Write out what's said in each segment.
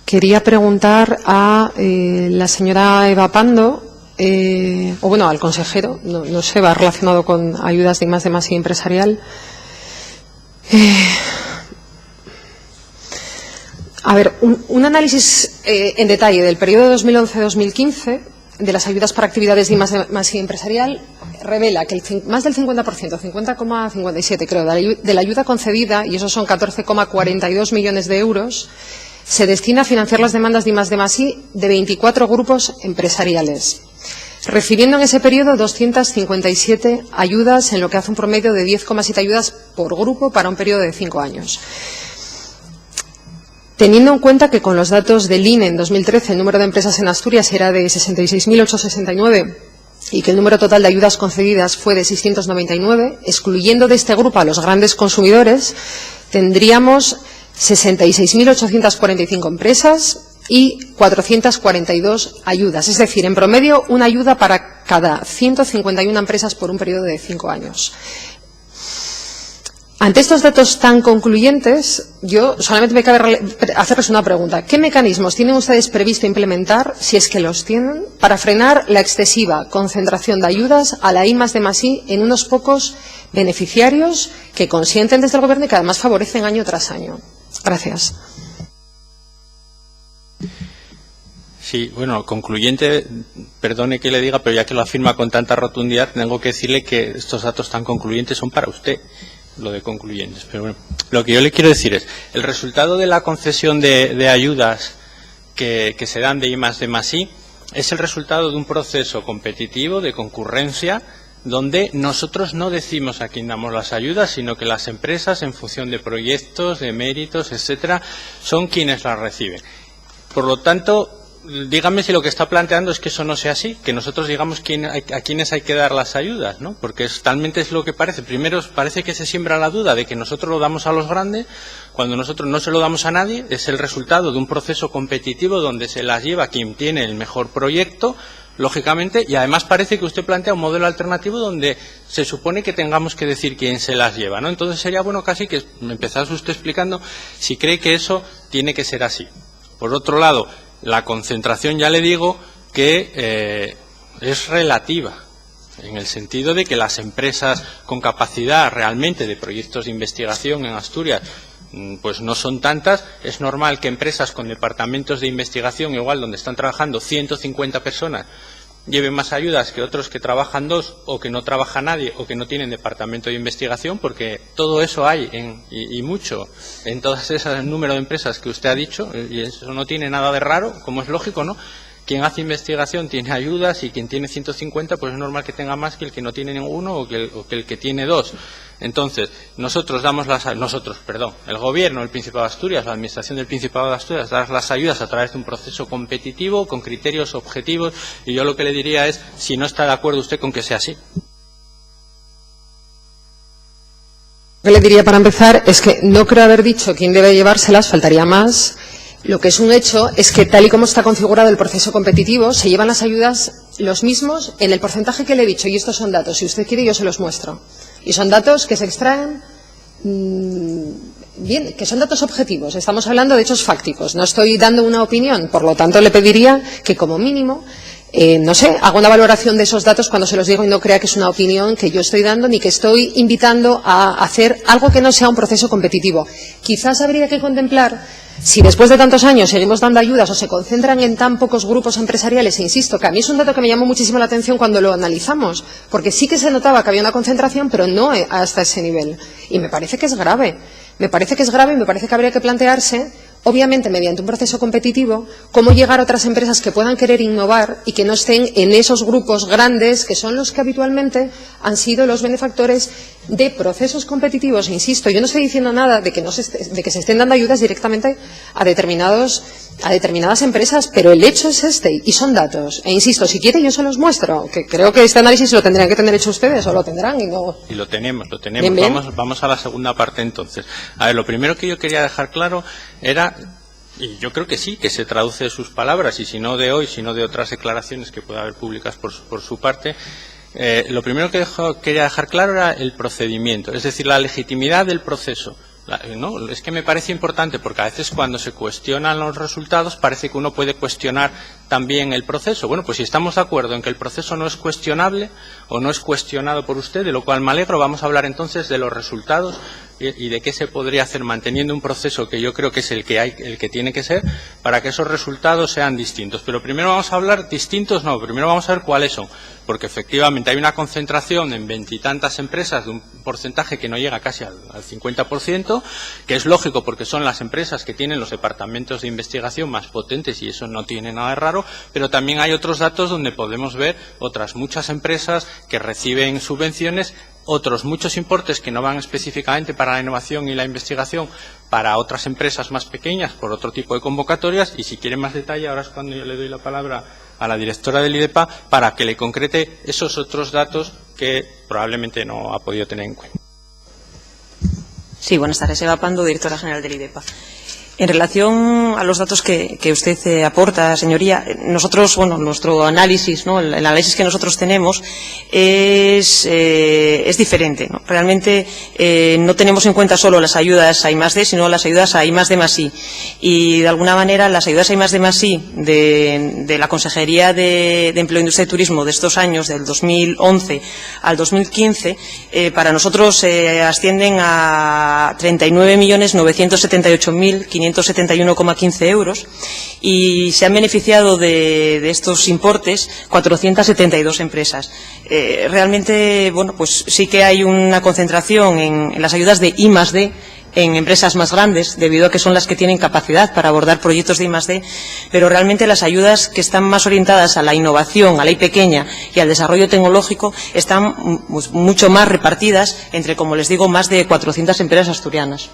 Quería preguntar a la señora Eva Pando, o bueno, al consejero, no sé, va relacionado con ayudas de I+D+I empresarial. A ver, un análisis en detalle del periodo 2011-2015 de las ayudas para actividades de I+D+I empresarial revela que más del 50%, 50,57 creo, de la ayuda concedida, y esos son 14,42 millones de euros, se destina a financiar las demandas de I+D+I de 24 grupos empresariales, recibiendo en ese periodo 257 ayudas, en lo que hace un promedio de 10,7 ayudas por grupo para un periodo de 5 años. Teniendo en cuenta que con los datos del INE en 2013 el número de empresas en Asturias era de 66.869 y que el número total de ayudas concedidas fue de 699, excluyendo de este grupo a los grandes consumidores, tendríamos 66.845 empresas y 442 ayudas. Es decir, en promedio, una ayuda para cada 151 empresas por un periodo de 5 años. Ante estos datos tan concluyentes, yo solamente me cabe hacerles una pregunta. ¿Qué mecanismos tienen ustedes previsto implementar, si es que los tienen, para frenar la excesiva concentración de ayudas a la I+D+I en unos pocos beneficiarios que consienten desde el Gobierno y que además favorecen año tras año? Gracias. Sí, bueno, concluyente, perdone que le diga, pero ya que lo afirma con tanta rotundidad, tengo que decirle que estos datos tan concluyentes son para usted, lo de concluyentes. Pero bueno, lo que yo le quiero decir es, el resultado de la concesión de ayudas que se dan de I+D+I es el resultado de un proceso competitivo de concurrencia donde nosotros no decimos a quién damos las ayudas, sino que las empresas, en función de proyectos, de méritos, etcétera, son quienes las reciben. Por lo tanto, dígame si lo que está planteando es que eso no sea así, que nosotros digamos a quiénes hay que dar las ayudas, ¿no? Porque talmente es lo que parece. Primero, parece que se siembra la duda de que nosotros lo damos a los grandes, cuando nosotros no se lo damos a nadie. Es el resultado de un proceso competitivo donde se las lleva quien tiene el mejor proyecto, lógicamente, y además parece que usted plantea un modelo alternativo donde se supone que tengamos que decir quién se las lleva, ¿no? Entonces sería bueno casi que me empezase usted explicando si cree que eso tiene que ser así. Por otro lado, la concentración, ya le digo que es relativa, en el sentido de que las empresas con capacidad realmente de proyectos de investigación en Asturias pues no son tantas. Es normal que empresas con departamentos de investigación, igual donde están trabajando 150 personas, lleven más ayudas que otros que trabajan 2 o que no trabaja nadie o que no tienen departamento de investigación, porque todo eso hay y mucho en todas esas número de empresas que usted ha dicho, y eso no tiene nada de raro, como es lógico, ¿no? Quien hace investigación tiene ayudas y quien tiene 150 pues es normal que tenga más que el que no tiene ninguno o que el que tiene 2. Entonces, el Gobierno del Principado de Asturias, la Administración del Principado de Asturias, da las ayudas a través de un proceso competitivo, con criterios objetivos, y yo lo que le diría es, si no está de acuerdo usted con que sea así. Lo que le diría para empezar es que no creo haber dicho quién debe llevárselas, faltaría más. Lo que es un hecho es que, tal y como está configurado el proceso competitivo, se llevan las ayudas los mismos en el porcentaje que le he dicho, y estos son datos. Si usted quiere, yo se los muestro. Y son datos que se extraen, bien, que son datos objetivos. Estamos hablando de hechos fácticos. No estoy dando una opinión. Por lo tanto, le pediría que, como mínimo, no sé, haga una valoración de esos datos cuando se los digo y no crea que es una opinión que yo estoy dando ni que estoy invitando a hacer algo que no sea un proceso competitivo. Quizás habría que contemplar, si después de tantos años seguimos dando ayudas o se concentran en tan pocos grupos empresariales, e insisto, que a mí es un dato que me llamó muchísimo la atención cuando lo analizamos, porque sí que se notaba que había una concentración, pero no hasta ese nivel. Y me parece que es grave. Me parece que es grave y me parece que habría que plantearse, obviamente mediante un proceso competitivo, cómo llegar a otras empresas que puedan querer innovar y que no estén en esos grupos grandes que son los que habitualmente han sido los benefactores de procesos competitivos. Insisto, yo no estoy diciendo nada de que se estén dando ayudas directamente a determinadas empresas, pero el hecho es este y son datos. E insisto, si quiere yo se los muestro, que creo que este análisis lo tendrían que tener hecho ustedes, o lo tendrán y no. Y lo tenemos. Bien, bien. Vamos a la segunda parte entonces. A ver, lo primero que yo quería dejar claro era, y yo creo que sí, que se traduce de sus palabras, y si no de hoy, sino de otras declaraciones que pueda haber públicas por su parte. Lo primero que quería dejar claro era el procedimiento, es decir, la legitimidad del proceso. ¿no? Es que me parece importante porque a veces cuando se cuestionan los resultados parece que uno puede cuestionar también el proceso. Bueno, pues si estamos de acuerdo en que el proceso no es cuestionable o no es cuestionado por usted, de lo cual me alegro, vamos a hablar entonces de los resultados y de qué se podría hacer manteniendo un proceso que yo creo que es el que tiene que ser para que esos resultados sean distintos. Pero primero vamos a hablar distintos, no, primero vamos a ver cuáles son, porque efectivamente hay una concentración en veintitantas empresas de un porcentaje que no llega casi al 50%, que es lógico porque son las empresas que tienen los departamentos de investigación más potentes y eso no tiene nada de raro, pero también hay otros datos donde podemos ver otras muchas empresas que reciben subvenciones, otros muchos importes que no van específicamente para la innovación y la investigación para otras empresas más pequeñas por otro tipo de convocatorias, y si quieren más detalle ahora es cuando yo le doy la palabra a la directora del IDEPA para que le concrete esos otros datos que probablemente no ha podido tener en cuenta. Sí, buenas tardes. Eva Pando, directora general del IDEPA. En relación a los datos que usted aporta, señoría, nosotros, bueno, nuestro análisis, ¿no? El análisis que nosotros tenemos es diferente, ¿no? Realmente no tenemos en cuenta solo las ayudas a I+D, sino las ayudas a I+D+I. Y de alguna manera las ayudas a I+D+I de la Consejería de Empleo, Industria y Turismo de estos años, del 2011 al 2015, para nosotros ascienden a 39.978.571,15 euros y se han beneficiado de estos importes 472 empresas. Realmente, bueno, pues sí que hay una concentración en las ayudas de I+D en empresas más grandes, debido a que son las que tienen capacidad para abordar proyectos de I+D, pero realmente las ayudas que están más orientadas a la innovación, a la I pequeña y al desarrollo tecnológico están mucho más repartidas entre, como les digo, más de 400 empresas asturianas.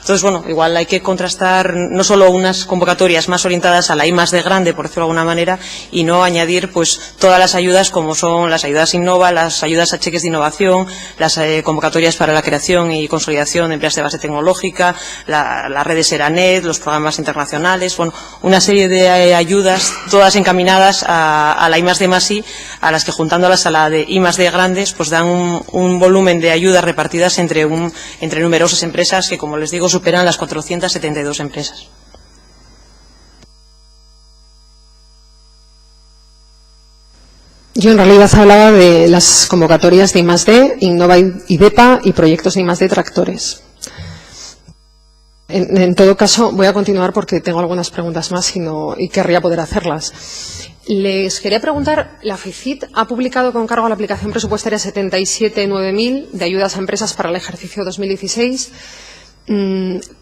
Entonces, bueno, igual hay que contrastar no solo unas convocatorias más orientadas a la I+D grande, por decirlo de alguna manera, y no añadir pues todas las ayudas como son las ayudas Innova, las ayudas a cheques de innovación, las convocatorias para la creación y consolidación de empresas de base tecnológica, la red de Seranet, los programas internacionales, bueno, una serie de ayudas, todas encaminadas a la I+D+I, a las que juntándolas a la de I+D grandes, pues dan un volumen de ayudas repartidas entre numerosas empresas que, como les digo, superan las 472 empresas. Yo en realidad hablaba de las convocatorias de I+D, Innova IDEPA y proyectos de I+D tractores. En todo caso, voy a continuar porque tengo algunas preguntas más y querría poder hacerlas. Les quería preguntar, la FICIT ha publicado con cargo a la aplicación presupuestaria 77.9.000 de ayudas a empresas para el ejercicio 2016,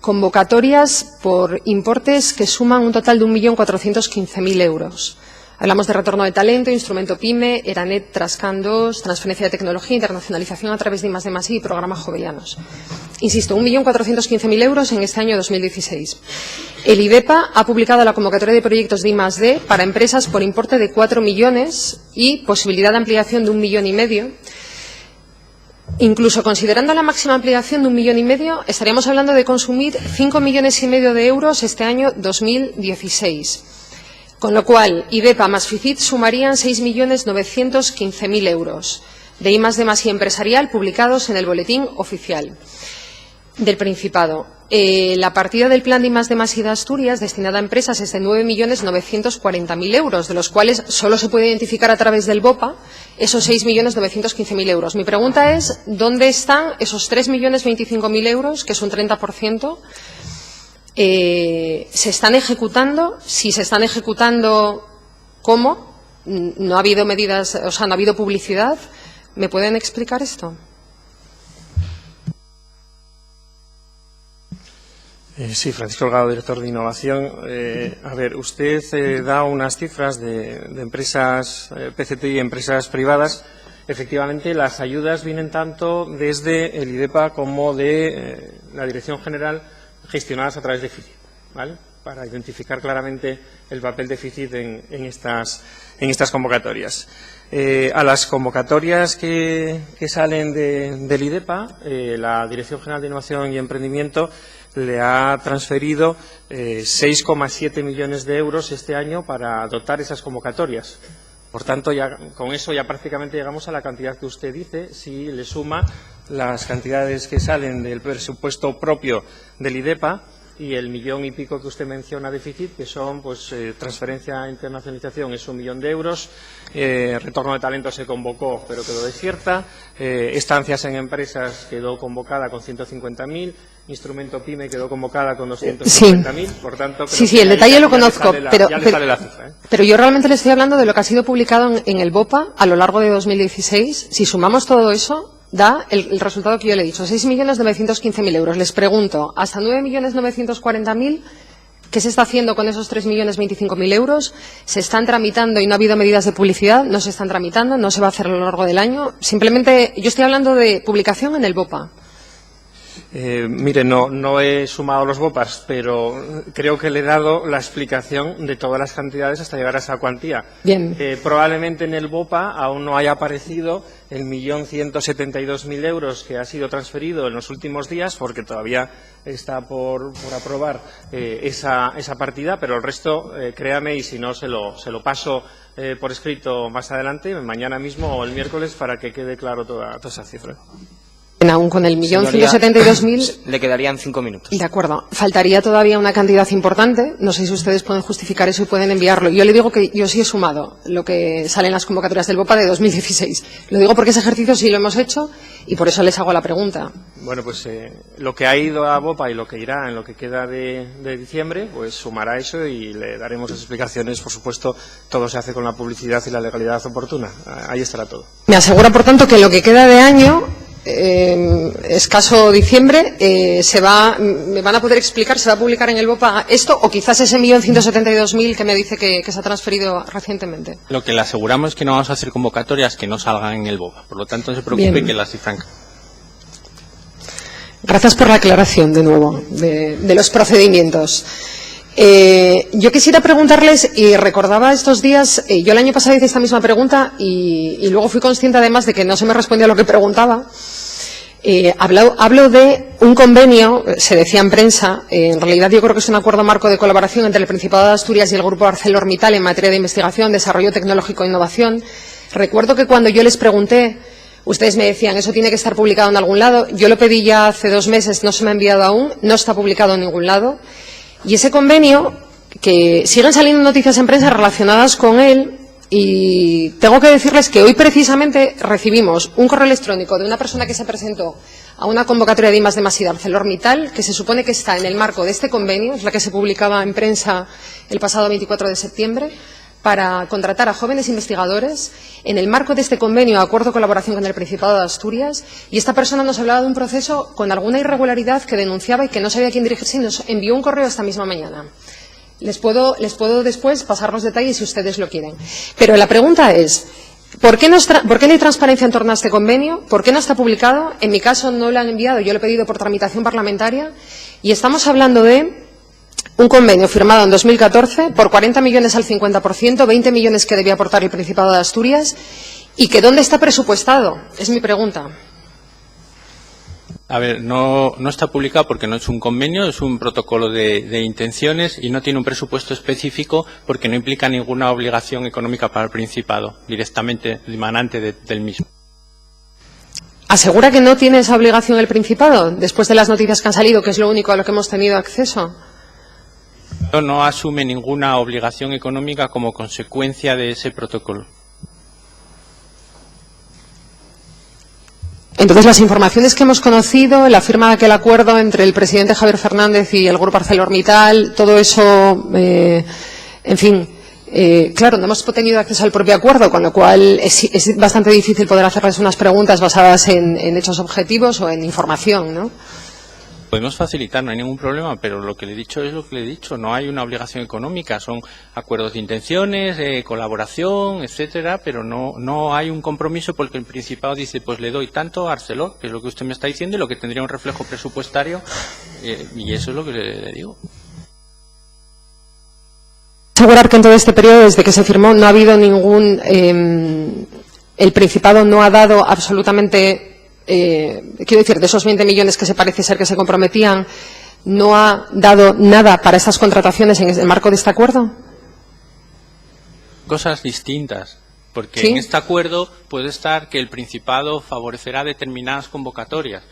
convocatorias por importes que suman un total de 1.415.000 euros. Hablamos de retorno de talento, instrumento PYME, Eranet, Trascan 2, transferencia de tecnología, internacionalización a través de I+D+I y programa Jovellanos. Insisto, 1.415.000 euros en este año 2016. El IDEPA ha publicado la convocatoria de proyectos de I+D para empresas por importe de 4 millones y posibilidad de ampliación de 1,5 millones. Incluso considerando la máxima ampliación de 1,5 millones, estaríamos hablando de consumir 5,5 millones de euros este año 2016. Con lo cual, IDEPA más FICIT sumarían 6.915.000 euros de I+D+I empresarial publicados en el boletín oficial del Principado. La partida del plan de I+D+I de Asturias destinada a empresas es de 9.940.000 euros, de los cuales solo se puede identificar a través del BOPA esos 6.915.000 euros. Mi pregunta es, ¿dónde están esos 3.025.000 euros, que es un 30%? ¿Se están ejecutando? Si se están ejecutando, ¿cómo? ¿No ha habido medidas, o sea, no ha habido publicidad? ¿Me pueden explicar esto? Sí, Francisco Holgado, director de Innovación. A ver, usted da unas cifras de empresas PCT y empresas privadas. Efectivamente, las ayudas vienen tanto desde el IDEPA como de la Dirección General, gestionadas a través de FICIT, ¿vale? Para identificar claramente el papel de FICIT en estas convocatorias. A las convocatorias que salen del IDEPA, la Dirección General de Innovación y Emprendimiento le ha transferido 6,7 millones de euros este año para dotar esas convocatorias. Por tanto, ya con eso ya prácticamente llegamos a la cantidad que usted dice, si le suma las cantidades que salen del presupuesto propio del IDEPA y el 1,5 millones que usted menciona déficit, que son pues transferencia a internacionalización es 1 millón de euros, retorno de talento se convocó pero quedó desierta, estancias en empresas quedó convocada con 150.000, instrumento PYME quedó convocada con 250.000, por tanto... Sí, el detalle lo conozco, pero yo realmente le estoy hablando de lo que ha sido publicado en el BOPA a lo largo de 2016. Si sumamos todo eso, da el resultado que yo le he dicho, 6.915.000 euros. Les pregunto, hasta 9.940.000, ¿qué se está haciendo con esos 3.025.000 euros? ¿Se están tramitando y no ha habido medidas de publicidad? ¿No se están tramitando? ¿No se va a hacer a lo largo del año? Simplemente, yo estoy hablando de publicación en el BOPA. Mire, no he sumado los BOPAs, pero creo que le he dado la explicación de todas las cantidades hasta llegar a esa cuantía. Bien. Probablemente en el BOPA aún no haya aparecido el 1.172.000 euros que ha sido transferido en los últimos días, porque todavía está por aprobar esa partida, pero el resto, créame, y si no se lo paso por escrito más adelante, mañana mismo o el miércoles, para que quede claro toda esa cifra. Aún con el 1.172.000... Le quedarían 5 minutos. De acuerdo. Faltaría todavía una cantidad importante. No sé si ustedes pueden justificar eso y pueden enviarlo. Yo le digo que yo sí he sumado lo que sale en las convocatorias del BOPA de 2016. Lo digo porque ese ejercicio sí lo hemos hecho y por eso les hago la pregunta. Bueno, pues lo que ha ido a BOPA y lo que irá en lo que queda de diciembre, pues sumará eso y le daremos las explicaciones. Por supuesto, todo se hace con la publicidad y la legalidad oportuna. Ahí estará todo. Me asegura, por tanto, que lo que queda de año... escaso diciembre, me van a poder explicar, se va a publicar en el BOPA esto o quizás ese 1.172.000 que me dice que se ha transferido recientemente. Lo que le aseguramos es que no vamos a hacer convocatorias que no salgan en el BOPA, por lo tanto no se preocupe. Bien. Que las cifran. Gracias por la aclaración de nuevo de los procedimientos. Yo quisiera preguntarles, y recordaba estos días, yo el año pasado hice esta misma pregunta y luego fui consciente además de que no se me respondía a lo que preguntaba. Hablo de un convenio, se decía en prensa, en realidad yo creo que es un acuerdo marco de colaboración entre el Principado de Asturias y el Grupo ArcelorMittal en materia de investigación, desarrollo tecnológico e innovación. Recuerdo que cuando yo les pregunté, ustedes me decían, eso tiene que estar publicado en algún lado. Yo lo pedí ya hace 2 meses, no se me ha enviado aún, no está publicado en ningún lado. Y ese convenio, que siguen saliendo noticias en prensa relacionadas con él, y tengo que decirles que hoy precisamente recibimos un correo electrónico de una persona que se presentó a una convocatoria de I+D+I de ArcelorMittal, que se supone que está en el marco de este convenio, es la que se publicaba en prensa el pasado 24 de septiembre, para contratar a jóvenes investigadores en el marco de este convenio de acuerdo de colaboración con el Principado de Asturias, y esta persona nos hablaba de un proceso con alguna irregularidad que denunciaba y que no sabía a quién dirigirse y nos envió un correo esta misma mañana. Les puedo después pasar los detalles si ustedes lo quieren. Pero la pregunta es, ¿por qué no hay transparencia en torno a este convenio? ¿Por qué no está publicado? En mi caso no lo han enviado, yo lo he pedido por tramitación parlamentaria, y estamos hablando de un convenio firmado en 2014 por 40 millones al 50%, 20 millones que debía aportar el Principado de Asturias, y que ¿dónde está presupuestado? Es mi pregunta. A ver, no está publicado porque no es un convenio, es un protocolo de intenciones y no tiene un presupuesto específico porque no implica ninguna obligación económica para el Principado, directamente emanante del mismo. ¿Asegura que no tiene esa obligación el Principado, después de las noticias que han salido, que es lo único a lo que hemos tenido acceso? No asume ninguna obligación económica como consecuencia de ese protocolo. Entonces, las informaciones que hemos conocido, la firma de aquel acuerdo entre el presidente Javier Fernández y el Grupo ArcelorMittal, todo eso, en fin, claro, no hemos tenido acceso al propio acuerdo, con lo cual es bastante difícil poder hacerles unas preguntas basadas en hechos objetivos o en información, ¿no? Podemos facilitar, no hay ningún problema, pero lo que le he dicho es lo que le he dicho. No hay una obligación económica, son acuerdos de intenciones, colaboración, etcétera, pero no hay un compromiso porque el Principado dice, pues le doy tanto a Arcelor, que es lo que usted me está diciendo, y lo que tendría un reflejo presupuestario, y eso es lo que le digo. Asegurar que en todo este periodo, desde que se firmó, no ha habido ningún... el Principado no ha dado absolutamente... quiero decir, de esos 20 millones que se parece ser que se comprometían, ¿no ha dado nada para estas contrataciones en el marco de este acuerdo? Cosas distintas. Porque ¿Sí? en este acuerdo puede estar que el Principado favorecerá determinadas convocatorias,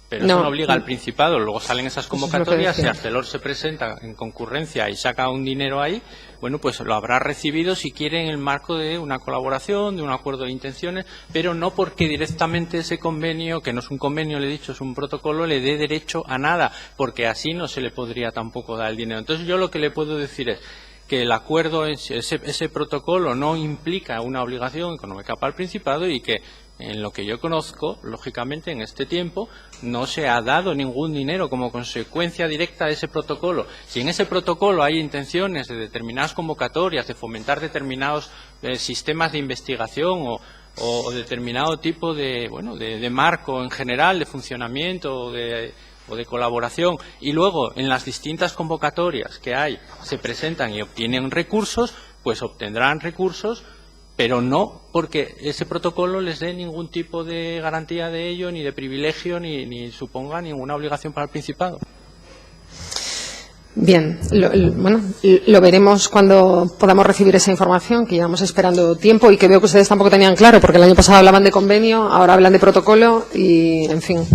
pero eso No. no obliga al Principado. Luego salen esas Eso es lo que convocatorias, si decía. Arcelor se presenta en concurrencia y saca un dinero ahí, bueno, pues lo habrá recibido si quiere en el marco de una colaboración, de un acuerdo de intenciones, pero no porque directamente ese convenio, que no es un convenio, le he dicho, es un protocolo, le dé derecho a nada, porque así no se le podría tampoco dar el dinero. Entonces yo lo que le puedo decir es que el acuerdo, ese protocolo no implica una obligación económica para el Principado y que, en lo que yo conozco, lógicamente en este tiempo no se ha dado ningún dinero como consecuencia directa de ese protocolo. Si en ese protocolo hay intenciones de determinadas convocatorias, de fomentar determinados sistemas de investigación o determinado tipo de marco en general, de funcionamiento o de colaboración, y luego en las distintas convocatorias que hay se presentan y obtienen recursos, pues obtendrán recursos, pero no porque ese protocolo les dé ningún tipo de garantía de ello, ni de privilegio, ni suponga ninguna obligación para el Principado. Bien, lo veremos cuando podamos recibir esa información, que llevamos esperando tiempo y que veo que ustedes tampoco tenían claro, porque el año pasado hablaban de convenio, ahora hablan de protocolo y, en fin.